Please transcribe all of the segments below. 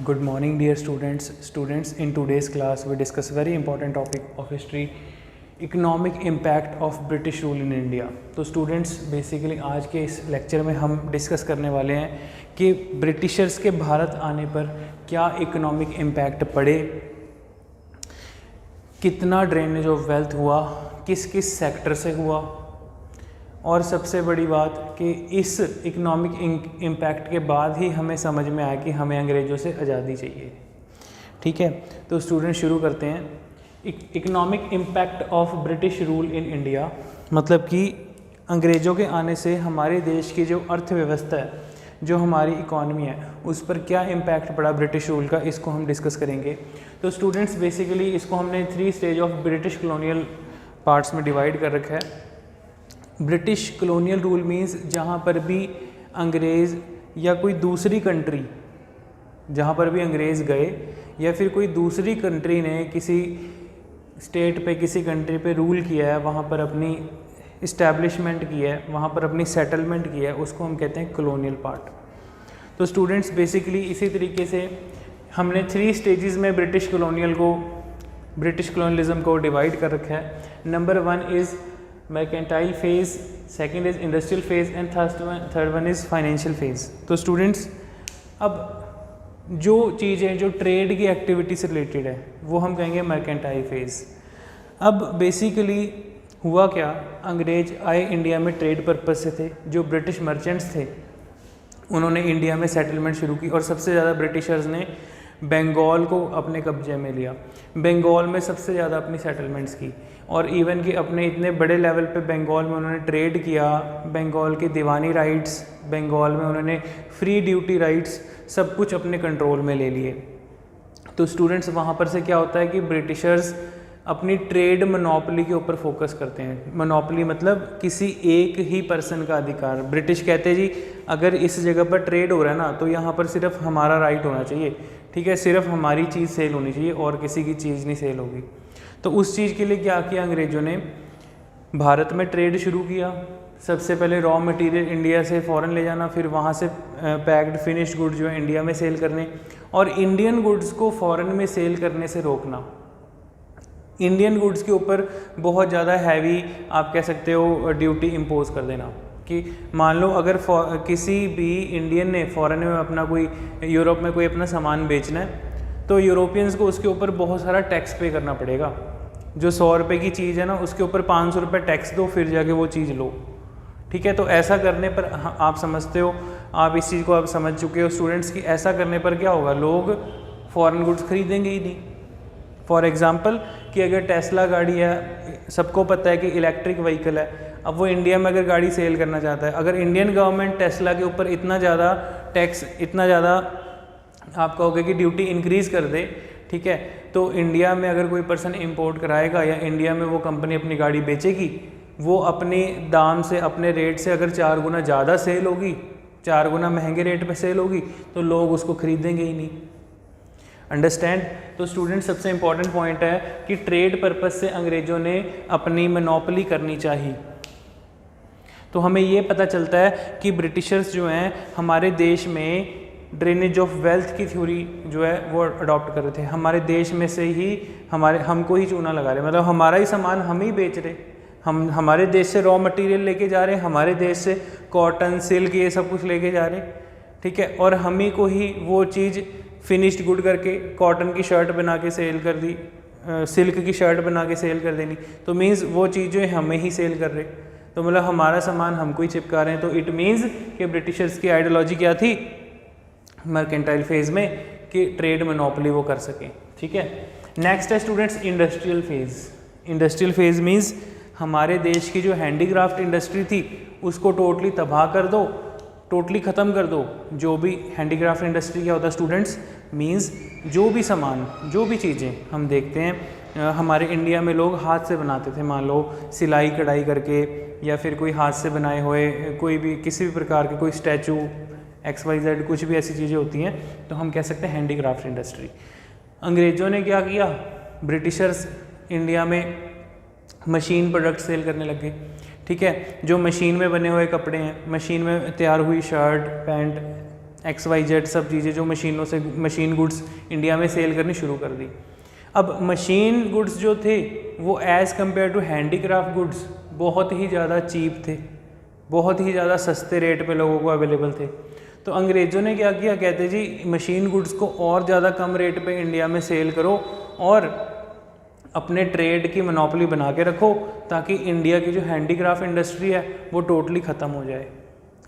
Good morning, dear students. Students, in today's class, we discuss very important topic of history, economic impact of British rule in India. तो students basically आज के इस lecture में हम discuss करने वाले हैं कि ब्रिटिशर्स के भारत आने पर क्या इकोनॉमिक इम्पैक्ट पड़े, कितना ड्रेनेज ऑफ वेल्थ हुआ, किस किस सेक्टर से हुआ, और सबसे बड़ी बात कि इस इकोनॉमिक इम्पैक्ट के बाद ही हमें समझ में आया कि हमें अंग्रेज़ों से आज़ादी चाहिए। ठीक है, तो स्टूडेंट शुरू करते हैं। Economic impact of British rule in India, मतलब कि अंग्रेज़ों के आने से हमारे देश की जो अर्थव्यवस्था है, जो हमारी इकॉनमी है, उस पर क्या इम्पैक्ट पड़ा ब्रिटिश रूल का, इसको हम डिस्कस करेंगे। तो स्टूडेंट्स बेसिकली इसको हमने 3 stage of British colonial parts में डिवाइड कर रखा है। ब्रिटिश कॉलोनियल रूल मींस जहाँ पर भी अंग्रेज़ या कोई दूसरी कंट्री, जहाँ पर भी अंग्रेज़ गए या फिर कोई दूसरी कंट्री ने किसी स्टेट पे, किसी कंट्री पे रूल किया है, वहाँ पर अपनी इस्टेब्लिशमेंट की है, वहाँ पर अपनी सेटलमेंट की है, उसको हम कहते हैं कॉलोनियल पार्ट। तो स्टूडेंट्स बेसिकली इसी तरीके से हमने 3 स्टेजेस में ब्रिटिश कॉलोनियलिज्म को डिवाइड कर रखा है। Number 1 is mercantile phase, second is industrial phase and third one is financial phase। तो स्टूडेंट्स अब जो चीज़ें जो ट्रेड की एक्टिविटी से रिलेटेड है वो हम कहेंगे mercantile phase। अब बेसिकली हुआ क्या, अंग्रेज आए इंडिया में ट्रेड पर्पस से थे। जो ब्रिटिश मर्चेंट्स थे उन्होंने इंडिया में सेटलमेंट शुरू की और सबसे ज़्यादा ब्रिटिशर्स ने बंगाल को अपने कब्जे में लिया। बंगाल में सबसे ज़्यादा अपनी सेटलमेंट्स की और इवन कि अपने इतने बड़े लेवल पे बंगाल में उन्होंने ट्रेड किया। बंगाल के दीवानी राइट्स, बंगाल में उन्होंने फ्री ड्यूटी राइट्स, सब कुछ अपने कंट्रोल में ले लिए। तो स्टूडेंट्स वहाँ पर से क्या होता है कि ब्रिटिशर्स अपनी ट्रेड मोनोपोली के ऊपर फोकस करते हैं। मोनोपोली मतलब किसी एक ही पर्सन का अधिकार। ब्रिटिश कहते हैं जी अगर इस जगह पर ट्रेड हो रहा है ना, तो यहाँ पर सिर्फ हमारा राइट होना चाहिए, ठीक है, सिर्फ हमारी चीज़ सेल होनी चाहिए और किसी की चीज़ नहीं सेल होगी। तो उस चीज़ के लिए क्या किया अंग्रेज़ों ने, भारत में ट्रेड शुरू किया। सबसे पहले रॉ मटेरियल इंडिया से फ़ॉरेन ले जाना, फिर वहाँ से पैक्ड फिनिश्ड गुड्स जो है इंडिया में सेल करने, और इंडियन गुड्स को फ़ॉरेन में सेल करने से रोकना। इंडियन गुड्स के ऊपर बहुत ज़्यादा हैवी आप कह सकते हो ड्यूटी इम्पोज कर देना कि मान लो अगर किसी भी इंडियन ने फ़ॉरेन में अपना कोई, यूरोप में कोई अपना सामान बेचना है, तो यूरोपियंस को उसके ऊपर बहुत सारा टैक्स पे करना पड़ेगा। जो 100 रुपये की चीज़ है ना, उसके ऊपर 500 रुपये टैक्स दो, फिर जाके वो चीज़ लो। ठीक है, तो ऐसा करने पर आप समझते हो, आप इस चीज़ को आप समझ चुके हो स्टूडेंट्स कि ऐसा करने पर क्या होगा, लोग फ़ॉरेन गुड्स खरीदेंगे ही नहीं। फॉर एग्ज़ाम्पल कि अगर टेस्ला गाड़ी है, सबको पता है कि इलेक्ट्रिक व्हीकल है, अब वो इंडिया में अगर गाड़ी सेल करना चाहता है, अगर इंडियन गवर्नमेंट टेस्ला के ऊपर इतना ज़्यादा टैक्स, इतना ज़्यादा आप कहोगे कि ड्यूटी इंक्रीज़ कर दे, ठीक है, तो इंडिया में अगर कोई पर्सन इंपोर्ट कराएगा या इंडिया में वो कंपनी अपनी गाड़ी बेचेगी, वो अपने दाम से, अपने रेट से अगर 4 गुना ज़्यादा सेल होगी, 4 गुना महंगे रेट पे सेल होगी, तो लोग उसको खरीदेंगे ही नहीं। अंडरस्टैंड। तो स्टूडेंट सबसे इम्पॉर्टेंट पॉइंट है कि ट्रेड पर्पस से अंग्रेज़ों ने अपनी मोनोपोली करनी चाहिए। तो हमें ये पता चलता है कि ब्रिटिशर्स जो हैं हमारे देश में ड्रेनेज ऑफ वेल्थ की थ्योरी जो है वो अडॉप्ट कर रहे थे। हमारे देश में से ही हमको ही चूना लगा रहे, मतलब हमारा ही सामान हम ही बेच रहे, हम हमारे देश से रॉ मटेरियल लेके जा रहे हैं, हमारे देश से कॉटन, सिल्क, ये सब कुछ लेके जा रहे हैं, ठीक है, और हम ही को ही वो चीज़ फिनिश्ड गुड करके कॉटन की शर्ट बना के सेल कर दी, सिल्क की शर्ट बना के सेल कर देनी। तो मीन्स वो चीज़ जो है हमें ही सेल कर रहे, तो मतलब हमारा सामान हमको ही चिपका रहे हैं। तो इट मीन्स कि ब्रिटिशर्स की आइडियोलॉजी क्या थी मर्केंटाइल फेज में, कि ट्रेड मोनोपोली वो कर सकें। ठीक है, नेक्स्ट है students industrial phase. Industrial phase means हमारे देश की जो हैंडीक्राफ्ट इंडस्ट्री थी उसको टोटली तबाह कर दो, टोटली ख़त्म कर दो। जो भी हैंडीक्राफ्ट इंडस्ट्री क्या होता है स्टूडेंट्स, मींस जो भी सामान, जो भी चीज़ें हम देखते हैं हमारे इंडिया में लोग हाथ से बनाते थे, मान लो सिलाई कढ़ाई करके, या फिर कोई हाथ से बनाए हुए कोई भी किसी भी प्रकार के कोई स्टैचू XYZ, कुछ भी ऐसी चीज़ें होती हैं, तो हम कह सकते हैं हैंडीक्राफ्ट इंडस्ट्री। अंग्रेज़ों ने क्या किया, ब्रिटिशर्स इंडिया में मशीन प्रोडक्ट सेल करने लग गए। ठीक है, जो मशीन में बने हुए कपड़े हैं, मशीन में तैयार हुई शर्ट, पैंट, XYZ सब चीज़ें जो मशीनों से मशीन गुड्स इंडिया में सेल करनी शुरू कर दी। अब मशीन गुड्स जो थे वो as compared to handicraft goods बहुत ही ज़्यादा चीप थे, बहुत ही ज़्यादा सस्ते रेट पे लोगों को अवेलेबल थे। तो अंग्रेज़ों ने क्या किया, कहते जी मशीन गुड्स को और ज़्यादा कम रेट पे इंडिया में सेल करो और अपने ट्रेड की मोनोपोली बना के रखो, ताकि इंडिया की जो हैंडीक्राफ्ट इंडस्ट्री है वो टोटली ख़त्म हो जाए।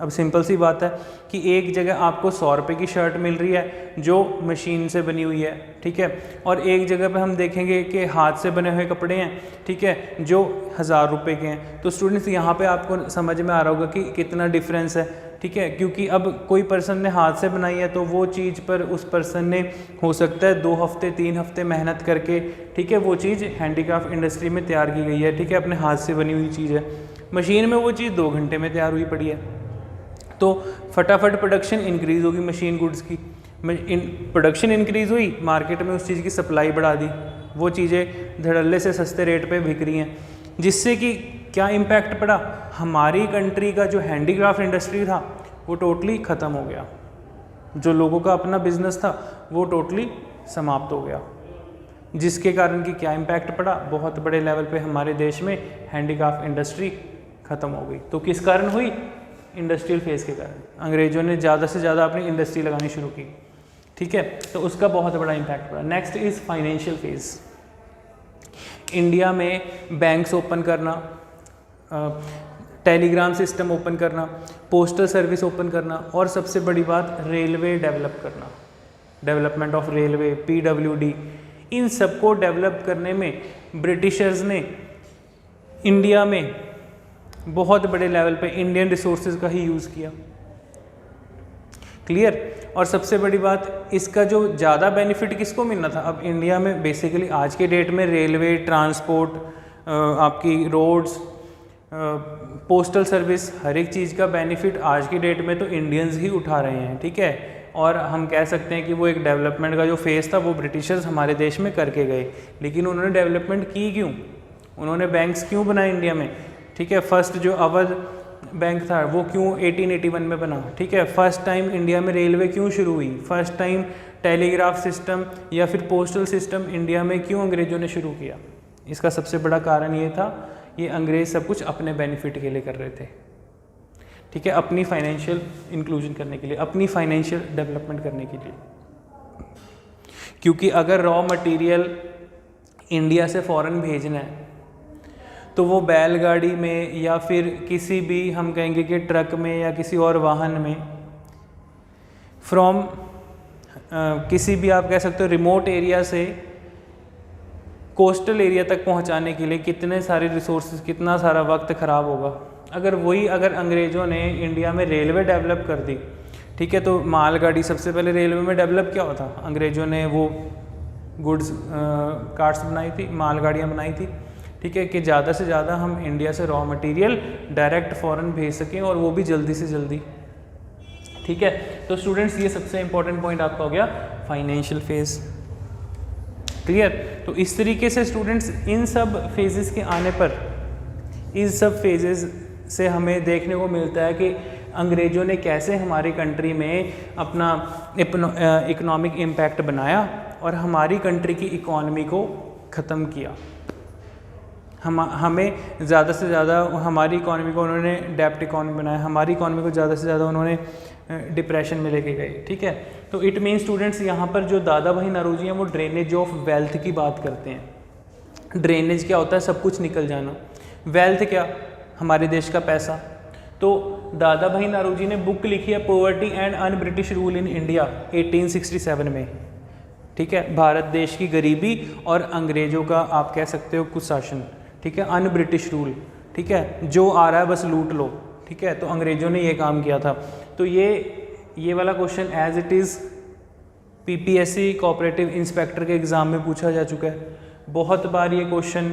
अब सिंपल सी बात है कि एक जगह आपको 100 रुपये की शर्ट मिल रही है जो मशीन से बनी हुई है, ठीक है, और एक जगह पे हम देखेंगे कि हाथ से बने हुए कपड़े हैं, ठीक है, जो 1000 रुपये के हैं। तो स्टूडेंट्स यहाँ पे आपको समझ में आ रहा होगा कि कितना डिफरेंस है, ठीक है, क्योंकि अब कोई पर्सन ने हाथ से बनाई है तो वो चीज़ पर उस पर्सन ने हो सकता है 2 हफ्ते 3 हफ्ते मेहनत करके, ठीक है, वो चीज़ हैंडीक्राफ्ट इंडस्ट्री में तैयार की गई है, ठीक है, अपने हाथ से बनी हुई चीज़ है। मशीन में वो चीज़ 2 घंटे में तैयार हुई पड़ी है। तो फटाफट प्रोडक्शन इंक्रीज़ होगी मशीन गुड्स की, प्रोडक्शन इंक्रीज़ हुई, मार्केट में उस चीज़ की सप्लाई बढ़ा दी, वो चीज़ें धड़ल्ले से सस्ते रेट पे बिक रही हैं, जिससे कि क्या इम्पैक्ट पड़ा, हमारी कंट्री का जो हैंडीक्राफ्ट इंडस्ट्री था वो टोटली ख़त्म हो गया, जो लोगों का अपना बिजनेस था वो टोटली समाप्त हो गया, जिसके कारण कि क्या इम्पैक्ट पड़ा, बहुत बड़े लेवल पे हमारे देश में हैंडीक्राफ्ट इंडस्ट्री ख़त्म हो गई। तो किस कारण हुई, इंडस्ट्रियल फेज के कारण, अंग्रेज़ों ने ज़्यादा से ज़्यादा अपनी इंडस्ट्री लगानी शुरू की, ठीक है, तो उसका बहुत बड़ा इम्पैक्ट पड़ा। Next is financial phase. India में बैंक्स ओपन करना, टेलीग्राम सिस्टम ओपन करना, पोस्टल सर्विस ओपन करना, और सबसे बड़ी बात रेलवे डेवलप करना, डेवलपमेंट ऑफ रेलवे, PWD, इन सबको डेवलप करने में ब्रिटिशर्स ने इंडिया में बहुत बड़े लेवल पे इंडियन रिसोर्सेज का ही यूज़ किया। क्लियर। और सबसे बड़ी बात, इसका जो ज़्यादा बेनिफिट किसको मिलना था, अब इंडिया में बेसिकली आज के डेट में रेलवे, ट्रांसपोर्ट, आपकी रोड्स, पोस्टल सर्विस, हर एक चीज़ का बेनिफिट आज की डेट में तो इंडियंस ही उठा रहे हैं, ठीक है। और हम कह सकते हैं कि वो एक डेवलपमेंट का जो फेज़ था वो ब्रिटिशर्स हमारे देश में करके गए, लेकिन उन्होंने डेवलपमेंट की क्यों, उन्होंने बैंक्स क्यों बनाए इंडिया में, ठीक है। फर्स्ट जो अवध बैंक था वो क्यों 1881 में बना, ठीक है। फर्स्ट टाइम इंडिया में रेलवे क्यों शुरू हुई, फर्स्ट टाइम टेलीग्राफ सिस्टम या फिर पोस्टल सिस्टम इंडिया में क्यों अंग्रेज़ों ने शुरू किया, इसका सबसे बड़ा कारण ये था, ये अंग्रेज़ सब कुछ अपने बेनिफिट के लिए कर रहे थे, ठीक है, अपनी फाइनेंशियल इंक्लूजन करने के लिए, अपनी फाइनेंशियल डेवलपमेंट करने के लिए। क्योंकि अगर रॉ मटेरियल इंडिया से फ़ॉरेन भेजना है तो वो बैलगाड़ी में या फिर किसी भी हम कहेंगे कि ट्रक में या किसी और वाहन में फ्रॉम किसी भी आप कह सकते हो रिमोट एरिया से कोस्टल एरिया तक पहुंचाने के लिए कितने सारे रिसोर्सेज, कितना सारा वक्त ख़राब होगा। अगर अंग्रेज़ों ने इंडिया में रेलवे डेवलप कर दी, ठीक है, तो मालगाड़ी सबसे पहले रेलवे में डेवलप क्या होता, अंग्रेज़ों ने वो गुड्स कार्ट्स बनाई थी, मालगाड़ियाँ बनाई थी, ठीक है, कि ज़्यादा से ज़्यादा हम इंडिया से रॉ मटेरियल डायरेक्ट फ़ॉरेन भेज सकें और वो भी जल्दी से जल्दी, ठीक है। तो स्टूडेंट्स ये सबसे इंपॉर्टेंट पॉइंट आपका हो गया फाइनेंशियल फेज़। क्लियर। तो इस तरीके से स्टूडेंट्स इन सब फेजेस के आने पर, इन सब फेजेस से हमें देखने को मिलता है कि अंग्रेज़ों ने कैसे हमारी कंट्री में अपना इकोनॉमिक इम्पैक्ट बनाया और हमारी कंट्री की इकॉनमी को ख़त्म किया। हमें ज़्यादा से ज़्यादा हमारी इकॉनमी को उन्होंने डेप्ट इकॉनमी बनाया, हमारी इकॉनमी को ज़्यादा से ज़्यादा उन्होंने डिप्रेशन में लेके गए, ठीक है। तो इट मीन स्टूडेंट्स यहाँ पर जो दादा भाई नौरोजी हैं वो ड्रेनेज ऑफ वेल्थ की बात करते हैं। ड्रेनेज क्या होता है, सब कुछ निकल जाना, वेल्थ क्या, हमारे देश का पैसा। तो दादा भाई नौरोजी ने बुक लिखी है poverty and un British rule in India 1867 में, ठीक है, भारत देश की गरीबी और अंग्रेज़ों का आप कह सकते हो कुशासन, ठीक है, अन ब्रिटिश रूल, ठीक है, जो आ रहा है बस लूट लो, ठीक है। तो अंग्रेज़ों ने ये काम किया था। तो ये वाला question as it is PPSC cooperative inspector के एग्ज़ाम में पूछा जा चुका है, बहुत बार ये क्वेश्चन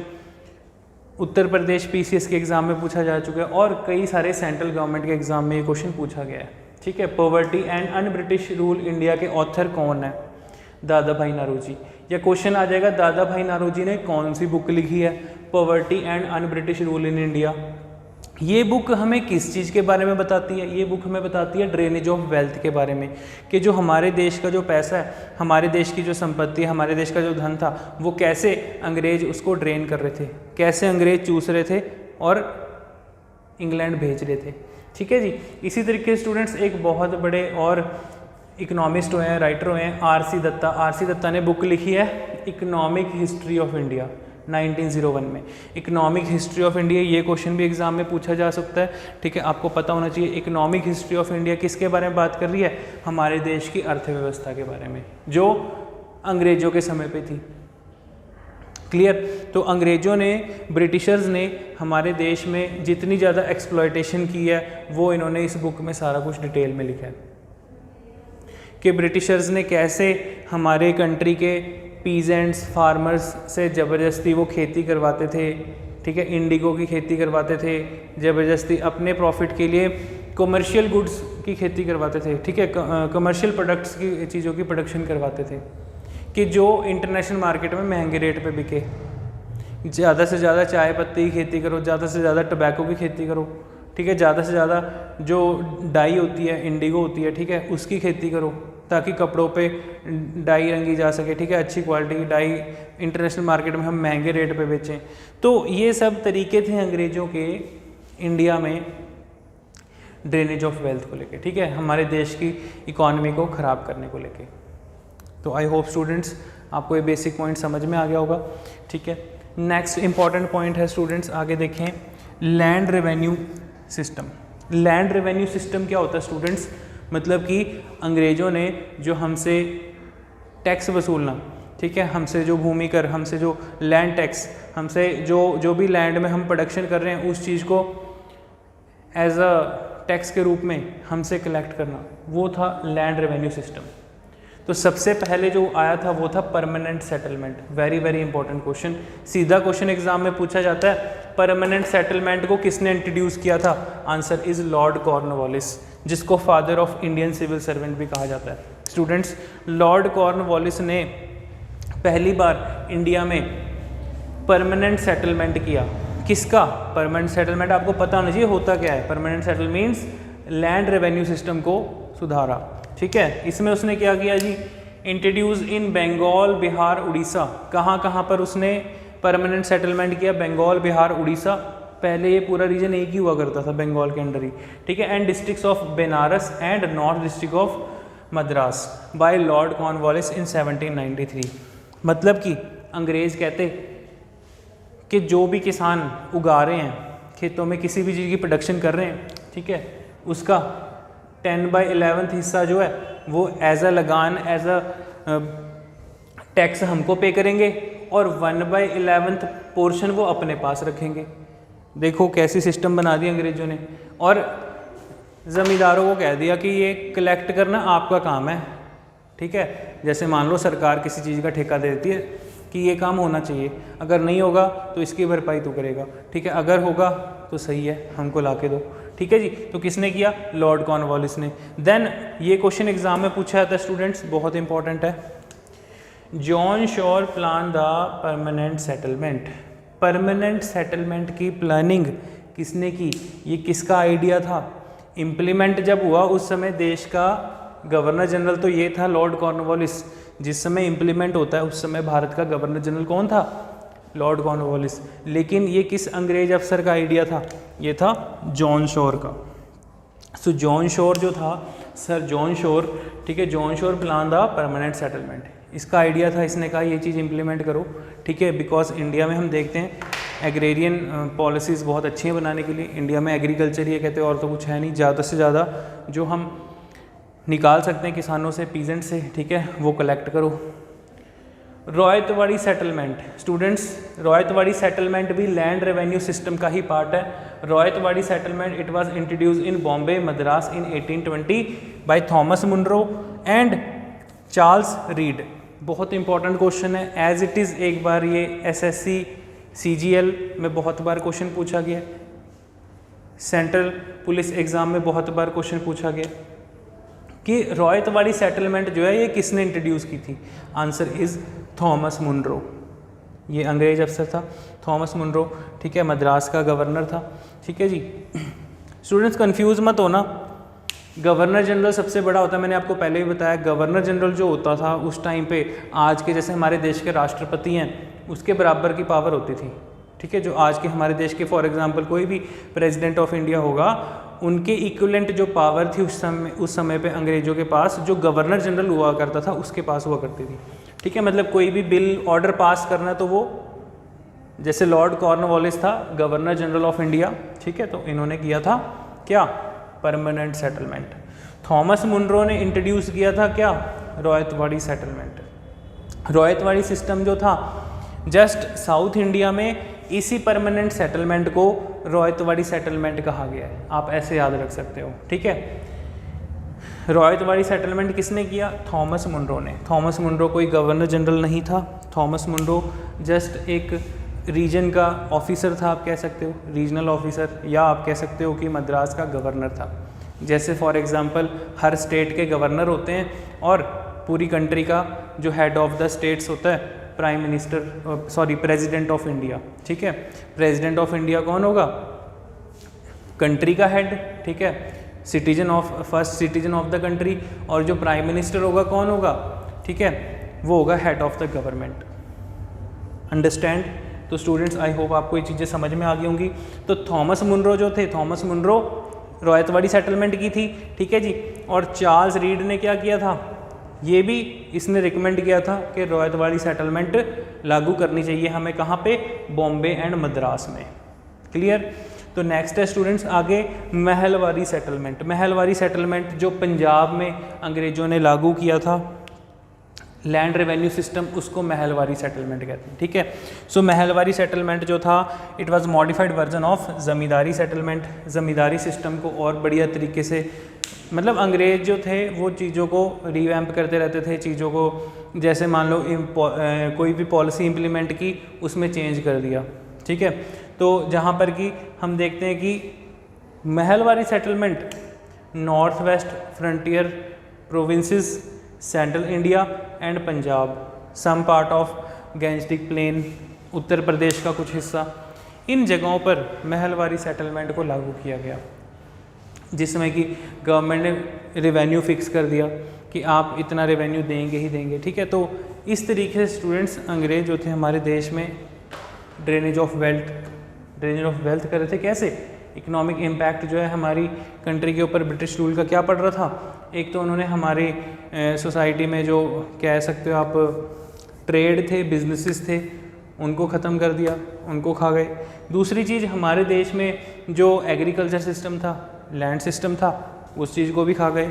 उत्तर प्रदेश PCS के एग्ज़ाम में पूछा जा चुका है और कई सारे सेंट्रल गवर्नमेंट के एग्ज़ाम में ये क्वेश्चन पूछा गया है, ठीक है। Poverty and un British rule India के ऑथर कौन है, दादा भाई नौरोजी। या क्वेश्चन आ जाएगा दादा भाई नौरोजी ने कौन सी बुक लिखी है, poverty and un British rule in India, ये बुक हमें किस चीज़ के बारे में बताती है? ये बुक हमें बताती है ड्रेनेज ऑफ वेल्थ के बारे में, कि जो हमारे देश का जो पैसा है, हमारे देश की जो संपत्ति है, हमारे देश का जो धन था, वो कैसे अंग्रेज उसको ड्रेन कर रहे थे, कैसे अंग्रेज चूस रहे थे और इंग्लैंड भेज रहे थे। ठीक है जी। इसी तरीके से स्टूडेंट्स एक बहुत बड़े और इकोनॉमिस्ट हुए हैं, राइटर हुए हैं, आर.सी. दत्ता। आर.सी. दत्ता ने बुक लिखी है इकोनॉमिक हिस्ट्री ऑफ इंडिया 1901 में। इकोनॉमिक हिस्ट्री ऑफ इंडिया, ये क्वेश्चन भी एग्जाम में पूछा जा सकता है। ठीक है, आपको पता होना चाहिए इकोनॉमिक हिस्ट्री ऑफ इंडिया किसके बारे में बात कर रही है? हमारे देश की अर्थव्यवस्था के बारे में, जो अंग्रेजों के समय पे थी। क्लियर? तो अंग्रेजों ने, ब्रिटिशर्स ने हमारे देश में जितनी ज़्यादा एक्सप्लॉयटेशन की है, वो इन्होंने इस बुक में सारा कुछ डिटेल में लिखा है कि ब्रिटिशर्स ने कैसे हमारे कंट्री के पीजेंट्स, फार्मर्स से ज़बरदस्ती वो खेती करवाते थे। ठीक है, इंडिगो की खेती करवाते थे ज़बरदस्ती, अपने प्रॉफिट के लिए कमर्शियल गुड्स की खेती करवाते थे। ठीक है, कमर्शियल प्रोडक्ट्स की चीज़ों की प्रोडक्शन करवाते थे कि जो इंटरनेशनल मार्केट में महंगे रेट पे बिके। ज़्यादा से ज़्यादा चाय पत्ती की खेती करो, ज़्यादा से ज़्यादा टबैको की खेती करो। ठीक है, ज़्यादा से ज़्यादा जो डाई होती है, इंडिगो होती है, ठीक है, उसकी खेती करो ताकि कपड़ों पे डाई रंगी जा सके। ठीक है, अच्छी क्वालिटी की डाई इंटरनेशनल मार्केट में हम महंगे रेट पे बेचें। तो ये सब तरीके थे अंग्रेज़ों के इंडिया में ड्रेनेज ऑफ वेल्थ को लेके। ठीक है, हमारे देश की इकॉनमी को ख़राब करने को लेके। तो आई होप स्टूडेंट्स आपको ये बेसिक पॉइंट समझ में आ गया होगा। ठीक है, नेक्स्ट इंपॉर्टेंट पॉइंट है स्टूडेंट्स, आगे देखें, land revenue system. Land revenue system क्या होता है स्टूडेंट्स? मतलब कि अंग्रेज़ों ने जो हमसे टैक्स वसूलना, ठीक है, हमसे जो भूमि कर, हमसे जो लैंड टैक्स, हमसे जो भी लैंड में हम प्रोडक्शन कर रहे हैं उस चीज़ को एज अ टैक्स के रूप में हमसे कलेक्ट करना, वो था लैंड रेवेन्यू सिस्टम। तो सबसे पहले जो आया था वो था permanent settlement. Very very important question, सीधा क्वेश्चन एग्जाम में पूछा जाता है, परमानेंट सेटलमेंट को किसने इंट्रोड्यूस किया था? आंसर इज लॉर्ड कॉर्नवालिस, जिसको father of Indian civil servant भी कहा जाता है। स्टूडेंट्स, लॉर्ड कॉर्नवालिस ने पहली बार इंडिया में परमानेंट सेटलमेंट किया। किसका परमानेंट सेटलमेंट? आपको पता होना चाहिए होता क्या है। Permanent settlement means land revenue system को सुधारा। ठीक है, इसमें उसने क्या किया जी? Introduce in Bengal, Bihar, Orissa. कहाँ कहाँ पर उसने परमानेंट सेटलमेंट किया? बंगाल, बिहार, उड़ीसा। पहले ये पूरा रीजन एक ही हुआ करता था बंगाल के अंडर ही। ठीक है, and districts of Banaras and north district of Madras by lord Cornwallis in 1793। मतलब कि अंग्रेज़ कहते कि जो भी किसान उगा रहे हैं खेतों में, किसी भी चीज़ की प्रोडक्शन कर रहे हैं, ठीक है, उसका 10/11 हिस्सा जो है वो एज अ लगान, एज अ टैक्स हमको पे करेंगे और 1/11 पोर्शन वो अपने पास रखेंगे। देखो कैसी सिस्टम बना दी अंग्रेजों ने। और ज़मींदारों को कह दिया कि ये कलेक्ट करना आपका काम है। ठीक है, जैसे मान लो सरकार किसी चीज़ का ठेका दे देती है कि ये काम होना चाहिए, अगर नहीं होगा तो इसकी भरपाई तू करेगा। ठीक है, अगर होगा तो सही है, हमको ला के दो। ठीक है जी, तो किसने किया? लॉर्ड कॉर्नवालिस ने। देन ये क्वेश्चन एग्जाम में पूछा जाता है स्टूडेंट्स, बहुत इंपॉर्टेंट है। John sure plan the permanent settlement. Permanent settlement की प्लानिंग किसने की? ये किसका आइडिया था? इम्प्लीमेंट जब हुआ उस समय देश का गवर्नर जनरल तो ये था लॉर्ड कॉर्नवालिस। जिस समय इम्प्लीमेंट होता है उस समय भारत का गवर्नर जनरल कौन था? Lord Cornwallis. लेकिन ये किस अंग्रेज अफसर का आइडिया था? ये था जॉन शोर का। सो जॉन शोर जो था, सर जॉन शोर, ठीक है, John Shore plan the permanent settlement, इसका आइडिया था। इसने कहा ये चीज़ इम्प्लीमेंट करो। ठीक है, बिकॉज इंडिया में हम देखते हैं एग्रेरियन पॉलिसीज़ बहुत अच्छी हैं बनाने के लिए। इंडिया में एग्रीकल्चर ये कहते हैं और तो कुछ है नहीं। ज़्यादा से ज़्यादा जो हम निकाल सकते हैं किसानों से, पीजेंट से, ठीक है, वो कलेक्ट करो। Ryotwari settlement, students, Ryotwari settlement भी लैंड रेवेन्यू सिस्टम का ही पार्ट है। Ryotwari settlement it was introduce in Bombay, Madras in 1820 by Thomas Munro and Charles Read. बहुत इंपॉर्टेंट क्वेश्चन है, एज इट इज़। एक बार ये SSC CGL में बहुत बार क्वेश्चन पूछा गया, सेंट्रल पुलिस एग्ज़ाम में बहुत बार क्वेश्चन पूछा गया कि रॉयतवाड़ी सेटलमेंट जो है ये किसने इंट्रोड्यूस की थी? Answer is Thomas Munro. ये अंग्रेज अफसर था थॉमस मुनरो। ठीक है, मद्रास का गवर्नर था। ठीक है जी। स्टूडेंट्स कंफ्यूज मत होना, गवर्नर जनरल सबसे बड़ा होता है, मैंने आपको पहले भी बताया। गवर्नर जनरल जो होता था उस टाइम पे आज के जैसे हमारे देश के राष्ट्रपति हैं उसके बराबर की पावर होती थी, ठीक है। जो आज के हमारे देश के फॉर एग्जांपल कोई भी प्रेसिडेंट ऑफ इंडिया होगा, उनके इक्विवेलेंट जो पावर थी उस समय पे अंग्रेज़ों के पास जो गवर्नर जनरल हुआ करता था उसके पास हुआ करती थी, ठीक है। मतलब कोई भी बिल ऑर्डर पास करना तो वो, जैसे लॉर्ड कॉर्नवालिस था गवर्नर जनरल ऑफ इंडिया, ठीक है, तो इन्होंने किया था क्या, परमानेंट सेटलमेंट। थॉमस मुनरो ने इंट्रोड्यूस किया था क्या, रॉयतवाड़ी सेटलमेंट। रॉयतवाड़ी सिस्टम जो था जस्ट साउथ इंडिया में इसी परमानेंट सेटलमेंट को रॉयतवाड़ी सेटलमेंट कहा गया है, आप ऐसे याद रख सकते हो, ठीक है। रॉयतवाड़ी सेटलमेंट किसने किया, थॉमस मुनरो ने। थॉमस मुनरो कोई गवर्नर जनरल नहीं था, थॉमस मुनरो जस्ट एक रीजन का ऑफिसर था, आप कह सकते हो रीजनल ऑफिसर, या आप कह सकते हो कि मद्रास का गवर्नर था। जैसे फॉर एग्जांपल हर स्टेट के गवर्नर होते हैं और पूरी कंट्री का जो हेड ऑफ द स्टेट्स होता है prime minister, sorry president of India, ठीक है। प्रेसिडेंट ऑफ इंडिया कौन होगा, कंट्री का हेड, ठीक है, citizen of first citizen of the country. और जो प्राइम मिनिस्टर होगा कौन होगा, ठीक है, वो होगा head of the government. Understand. तो स्टूडेंट्स आई होप आपको ये चीज़ें समझ में आ गई होंगी। तो थॉमस मुनरो जो थे, थॉमस मुनरो रॉयतवाड़ी सेटलमेंट की थी, ठीक है जी। और चार्ल्स रीड ने क्या किया था, ये भी इसने रिकमेंड किया था कि रॉयतवाड़ी सेटलमेंट लागू करनी चाहिए हमें, कहाँ पे, बॉम्बे एंड मद्रास में। क्लियर। तो नेक्स्ट है स्टूडेंट्स आगे महलवाड़ी सेटलमेंट। महलवाड़ी सेटलमेंट जो पंजाब में अंग्रेज़ों ने लागू किया था, लैंड रेवेन्यू सिस्टम, उसको महलवाड़ी सेटलमेंट कहते हैं, ठीक है। सो महलवाड़ी सेटलमेंट जो था it was modified version of zamindari settlement. Zamindari system को और बढ़िया तरीके से, मतलब अंग्रेज़ जो थे वो चीज़ों को रिवैम्प करते रहते थे, चीज़ों को जैसे मान लो कोई भी पॉलिसी इम्प्लीमेंट की उसमें चेंज कर दिया, ठीक है। तो जहाँ पर कि हम देखते हैं कि Mahalwari settlement north west frontier provinces, central India and Punjab, some part of gangetic plain, Uttar Pradesh का कुछ हिस्सा, इन जगहों पर महलवाड़ी सेटलमेंट को लागू किया गया, जिसमें कि गवर्नमेंट ने रेवेन्यू फिक्स कर दिया कि आप इतना रेवेन्यू देंगे ही देंगे, ठीक है। तो इस तरीके से स्टूडेंट्स अंग्रेज जो थे हमारे देश में ड्रेनेज ऑफ वेल्थ कर रहे थे। कैसे, इकोनॉमिक इम्पैक्ट जो है हमारी कंट्री के ऊपर ब्रिटिश रूल का क्या पड़ रहा था। एक तो उन्होंने हमारी सोसाइटी में जो कह सकते हो आप ट्रेड थे, बिजनेसेस थे, उनको ख़त्म कर दिया, उनको खा गए। दूसरी चीज़ हमारे देश में जो एग्रीकल्चर सिस्टम था, लैंड सिस्टम था, उस चीज़ को भी खा गए,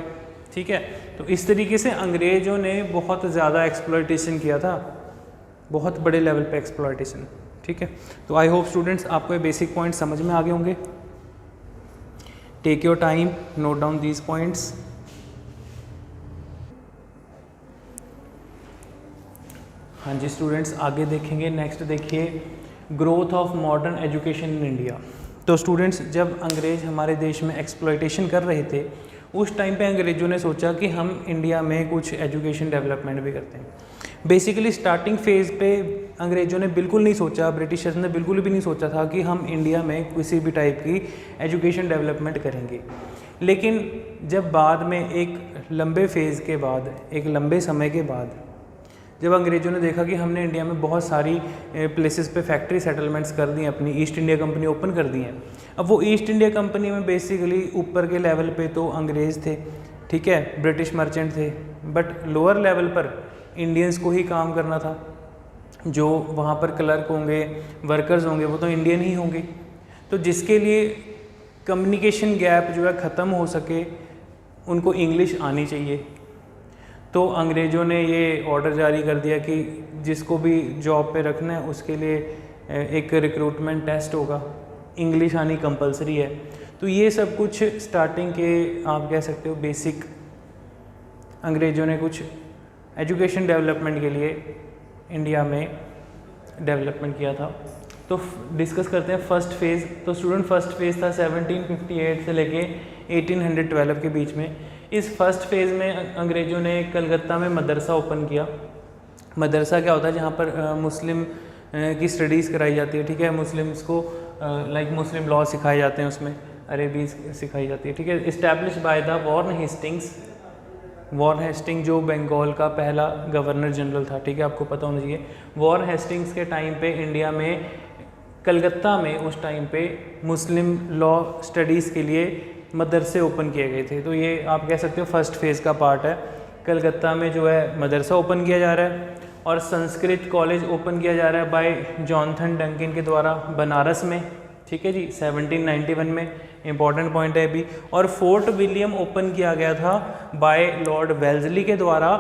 ठीक है। तो इस तरीके से अंग्रेज़ों ने बहुत ज़्यादा एक्सप्लॉयटेशन किया था, बहुत बड़े लेवल पे एक्सप्लॉयटेशन, ठीक है। तो आई होप स्टूडेंट्स आपको ये बेसिक पॉइंट्स समझ में आ गए होंगे। Take your time, note down these points. हाँ जी स्टूडेंट्स आगे देखेंगे, नेक्स्ट देखिए growth of modern education in India. तो स्टूडेंट्स जब अंग्रेज़ हमारे देश में एक्सप्लॉयटेशन कर रहे थे उस टाइम पे अंग्रेज़ों ने सोचा कि हम इंडिया में कुछ एजुकेशन डेवलपमेंट भी करते हैं। बेसिकली स्टार्टिंग फेज़ पे अंग्रेज़ों ने बिल्कुल नहीं सोचा, ब्रिटिशर्स ने बिल्कुल भी नहीं सोचा था कि हम इंडिया में किसी भी टाइप की एजुकेशन डेवलपमेंट करेंगे। लेकिन जब बाद में एक लंबे फेज़ के बाद, एक लंबे समय के बाद जब अंग्रेज़ों ने देखा कि हमने इंडिया में बहुत सारी प्लेसेस पे फैक्ट्री सेटलमेंट्स कर दी हैं, अपनी ईस्ट इंडिया कंपनी ओपन कर दी हैं। अब वो ईस्ट इंडिया कंपनी में बेसिकली ऊपर के लेवल पे तो अंग्रेज़ थे, ठीक है, ब्रिटिश मर्चेंट थे, बट लोअर लेवल पर इंडियंस को ही काम करना था। जो वहाँ पर क्लर्क होंगे, वर्कर्स होंगे, वो तो इंडियन ही होंगे। तो जिसके लिए कम्युनिकेशन गैप जो है ख़त्म हो सके, उनको इंग्लिश आनी चाहिए। तो अंग्रेज़ों ने ये ऑर्डर जारी कर दिया कि जिसको भी जॉब पे रखना है उसके लिए एक रिक्रूटमेंट टेस्ट होगा, इंग्लिश आनी कंपलसरी है। तो ये सब कुछ स्टार्टिंग के आप कह सकते हो बेसिक अंग्रेज़ों ने कुछ एजुकेशन डेवलपमेंट के लिए इंडिया में डेवलपमेंट किया था। तो डिस्कस करते हैं फर्स्ट फेज़। तो स्टूडेंट फर्स्ट फेज़ था 1758 से लेके 1812 के बीच में। इस फर्स्ट फेज़ में अंग्रेज़ों ने कलकत्ता में मदरसा ओपन किया। मदरसा क्या होता है, जहाँ पर मुस्लिम की स्टडीज़ कराई जाती है, ठीक है। मुस्लिम्स को लाइक मुस्लिम लॉ सिखाए जाते हैं, उसमें अरेबी सिखाई जाती है, ठीक है। Establish by the Warren Hastings, Warren Hastings जो बंगाल का पहला गवर्नर जनरल था, ठीक है, आपको पता होना चाहिए। वॉरेन हेस्टिंग्स के टाइम पे इंडिया में कलकत्ता में उस टाइम पे मुस्लिम लॉ स्टडीज़ के लिए मदरसे ओपन किए गए थे। तो ये आप कह सकते हो फर्स्ट फेज़ का पार्ट है। कलकत्ता में जो है मदरसा ओपन किया जा रहा है और संस्कृत कॉलेज ओपन किया जा रहा है बाय जॉनथन डंकिन के द्वारा बनारस में, ठीक है जी, 1791 में। इंपॉर्टेंट पॉइंट है अभी। और फोर्ट विलियम ओपन किया गया था बाय लॉर्ड वेल्जली के द्वारा,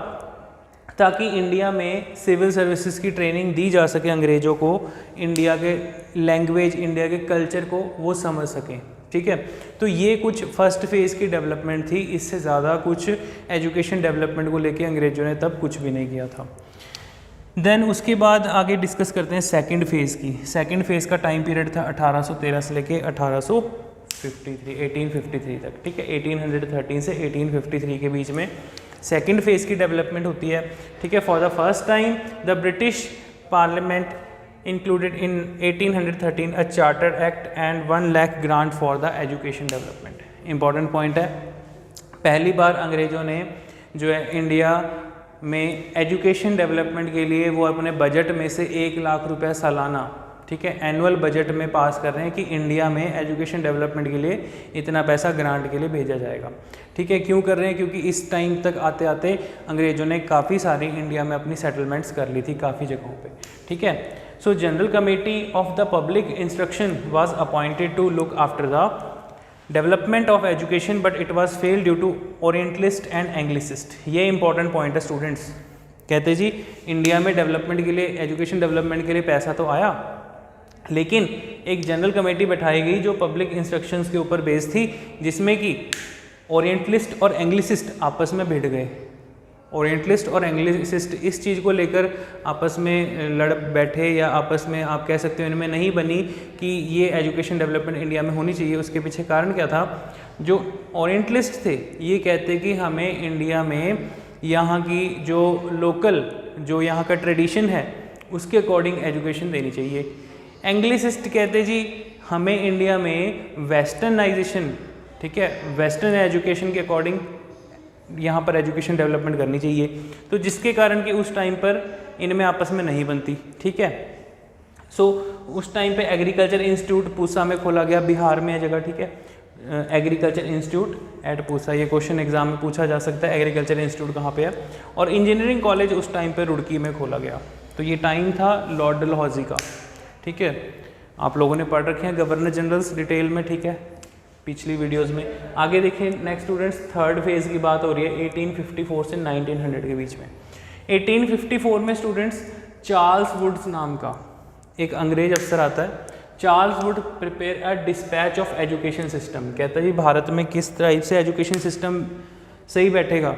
ताकि इंडिया में सिविल सर्विसेज की ट्रेनिंग दी जा सके अंग्रेज़ों को, इंडिया के लैंग्वेज, इंडिया के कल्चर को वो समझ सकें, ठीक है। तो ये कुछ फर्स्ट फेज़ की डेवलपमेंट थी, इससे ज़्यादा कुछ एजुकेशन डेवलपमेंट को लेके अंग्रेज़ों ने तब कुछ भी नहीं किया था। देन उसके बाद आगे डिस्कस करते हैं सेकंड फेज़ की। सेकंड फेज़ का टाइम पीरियड था 1813 से लेके 1853 तक, ठीक है। 1813 से 1853 के बीच में सेकंड फेज़ की डेवलपमेंट होती है, ठीक है। For the first time the British parliament included in 1813 a charter act and 1 lakh grant for the education development। important point है, पहली बार अंग्रेज़ों ने जो है इंडिया में एजुकेशन डेवलपमेंट के लिए वो अपने बजट में से 1 लाख रुपया सालाना, ठीक है, एनुअल बजट में पास कर रहे हैं कि इंडिया में एजुकेशन डेवलपमेंट के लिए इतना पैसा ग्रांट के लिए भेजा जाएगा, ठीक है। क्यों कर रहे हैं? क्योंकि इस टाइम तक आते आते अंग्रेज़ों ने काफ़ी सारी इंडिया में अपनी सेटलमेंट्स कर ली थी काफ़ी जगहों पे, ठीक है। So general committee of the public instruction was appointed to look after the development of education but it was fail due to orientalist and anglicist. ये इंपॉर्टेंट पॉइंट है स्टूडेंट्स। कहते जी इंडिया में डेवलपमेंट के लिए, एजुकेशन डेवलपमेंट के लिए पैसा तो आया, लेकिन एक जनरल कमेटी बैठाई गई जो पब्लिक इंस्ट्रक्शंस के ऊपर बेस्ड थी, जिसमें कि ओरिएंटलिस्ट और एंग्लिसिस्ट आपस में भिड़ गए। ओरिएंटलिस्ट और एंग्लिसिस्ट इस चीज़ को लेकर आपस में लड़ बैठे, या आपस में आप कह सकते हो इनमें नहीं बनी कि ये एजुकेशन डेवलपमेंट इंडिया में होनी चाहिए। उसके पीछे कारण क्या था? जो ओरिएंटलिस्ट थे ये कहते कि हमें इंडिया में यहाँ की जो लोकल, जो यहाँ का ट्रेडिशन है उसके अकॉर्डिंग एजुकेशन देनी चाहिए। एंग्लिसिस्ट कहते जी हमें इंडिया में वेस्टर्नाइजेशन, ठीक है, वेस्टर्न एजुकेशन के अकॉर्डिंग यहाँ पर एजुकेशन डेवलपमेंट करनी चाहिए। तो जिसके कारण कि उस टाइम पर इनमें आपस में नहीं बनती, ठीक है। सो उस टाइम पे एग्रीकल्चर इंस्टीट्यूट पूसा में खोला गया, बिहार में है जगह, ठीक है, एग्रीकल्चर इंस्टीट्यूट एट पूसा। ये क्वेश्चन एग्जाम में पूछा जा सकता है, एग्रीकल्चर इंस्टीट्यूट कहाँ पे है। और इंजीनियरिंग कॉलेज उस टाइम पे रुड़की में खोला गया। तो ये टाइम था लॉर्ड डलहौजी का, ठीक है। आप लोगों ने पढ़ रखे हैं गवर्नर जनरल्स डिटेल में, ठीक है, पिछली वीडियोस में। आगे देखिए नेक्स्ट स्टूडेंट्स, थर्ड फेज़ की बात हो रही है 1854 से 1900 के बीच में। 1854 में स्टूडेंट्स चार्ल्स वुड्स नाम का एक अंग्रेज अफसर आता है। Charles Wood prepare a dispatch of education system. कहता है जी भारत में किस टाइप से एजुकेशन सिस्टम सही बैठेगा।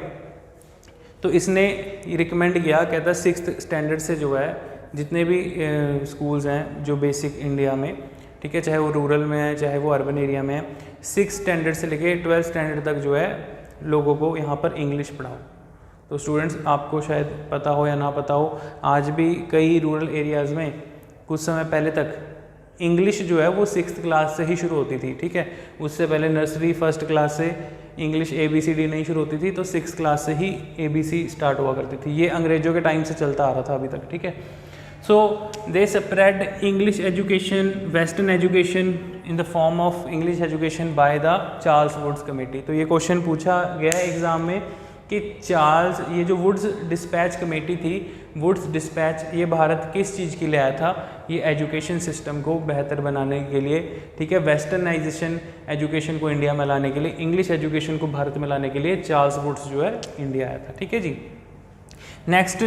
तो इसने रिकमेंड किया, कहता है 6th स्टैंडर्ड से जो है जितने भी स्कूल्स हैं जो बेसिक इंडिया में, ठीक है, चाहे वो रूरल में है चाहे वो अर्बन एरिया में है, 6th स्टैंडर्ड से लेके 12th स्टैंडर्ड तक जो है लोगों को यहाँ पर इंग्लिश पढ़ाओ। तो स्टूडेंट्स आपको शायद पता हो या ना पता हो, आज भी कई रूरल एरियाज़ में कुछ समय पहले तक इंग्लिश जो है वो 6th क्लास से ही शुरू होती थी, ठीक है। उससे पहले नर्सरी 1st क्लास से इंग्लिश ABCD नहीं शुरू होती थी, तो 6th क्लास से ही ABC स्टार्ट हुआ करती थी। ये अंग्रेज़ों के टाइम से चलता आ रहा था अभी तक, ठीक है। So they spread English education, Western education in the form of English education by the Charles Woods Committee। तो ये क्वेश्चन पूछा गया है एग्ज़ाम में कि चार्ल्स, ये जो वुड्स डिस्पैच कमेटी थी, वुड्स डिस्पैच, ये भारत किस चीज़ के लिए आया था? ये एजुकेशन सिस्टम को बेहतर बनाने के लिए, ठीक है, वेस्टर्नाइजेशन एजुकेशन को इंडिया में लाने के लिए, इंग्लिश एजुकेशन को भारत में लाने के लिए चार्ल्स वुड्स जो है इंडिया आया था, ठीक है जी। नेक्स्ट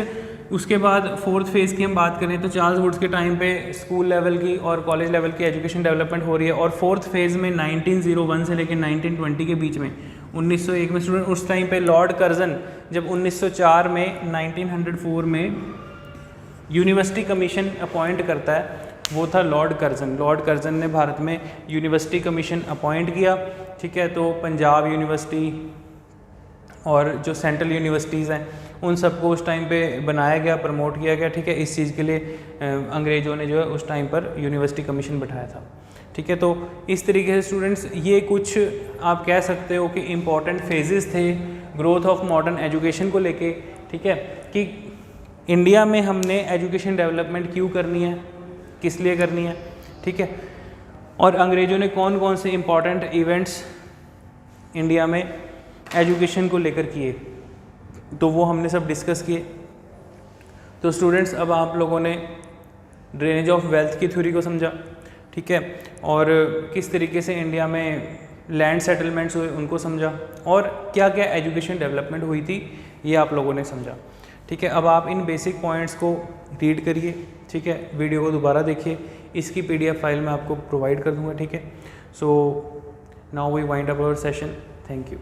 उसके बाद 4th फेज़ की हम बात करें तो चार्ल्स वुड्स के टाइम पे स्कूल लेवल की और कॉलेज लेवल की एजुकेशन डेवलपमेंट हो रही है। और 4th फेज़ में 1901 से लेकर 1920 के बीच में 1901 में स्टूडेंट, उस टाइम पे लॉर्ड कर्जन जब 1904 में 1904 में यूनिवर्सिटी कमीशन अपॉइंट करता है, वो था लॉर्ड कर्जन। लॉर्ड कर्जन ने भारत में यूनिवर्सिटी कमीशन अपॉइंट किया, ठीक है। तो पंजाब यूनिवर्सिटी और जो सेंट्रल यूनिवर्सिटीज़ हैं उन सबको उस टाइम पे बनाया गया, प्रमोट किया गया, ठीक है। इस चीज़ के लिए अंग्रेज़ों ने जो है उस टाइम पर यूनिवर्सिटी कमीशन बैठाया था, ठीक है। तो इस तरीके से स्टूडेंट्स ये कुछ आप कह सकते हो कि इम्पॉर्टेंट फेजेस थे ग्रोथ ऑफ मॉडर्न एजुकेशन को लेके, ठीक है, कि इंडिया में हमने एजुकेशन डेवलपमेंट क्यों करनी है, किस लिए करनी है, ठीक है, और अंग्रेज़ों ने कौन कौन से इम्पॉर्टेंट इवेंट्स इंडिया में एजुकेशन को लेकर किए, तो वो हमने सब डिस्कस किए। तो स्टूडेंट्स अब आप लोगों ने ड्रेनेज ऑफ वेल्थ की थ्योरी को समझा, ठीक है, और किस तरीके से इंडिया में लैंड सेटलमेंट्स हुए उनको समझा, और क्या क्या एजुकेशन डेवलपमेंट हुई थी ये आप लोगों ने समझा, ठीक है। अब आप इन बेसिक पॉइंट्स को रीड करिए, ठीक है, वीडियो को दोबारा देखिए, इसकी PDF फाइल मैं आपको प्रोवाइड कर दूंगा, ठीक है। So now we wind up our session, thank you.